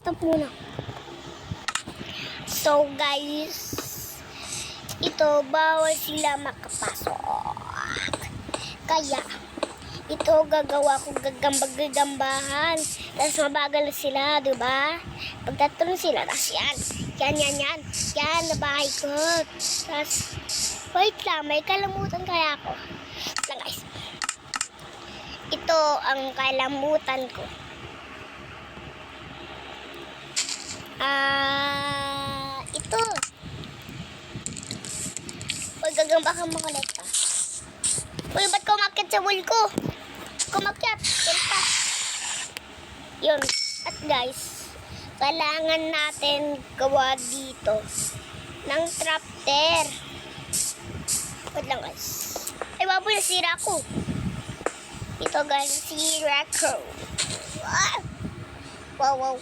Stop muna. So guys, ito bawal sila makapasok. Kaya ito gagawa ko gagamba-gagambahan. Tapos mabagal sila, di ba? Pagtatulong sila, tapos yan. Yan. Yan, na bahay ko. Tapos, wait lang, may kalamutan kaya ako. Lang guys. Ito ang kalamutan ko. Ito. Uy, gagambahan mo ulit pa. Uy, ba't kumakit sa wall ko? Kumakyat. Yan pa. Yun. At guys, kailangan natin gawa dito ng trapter. Wait lang guys. Ay, wabo na sira ko. Ito guys, sira ko. Wow.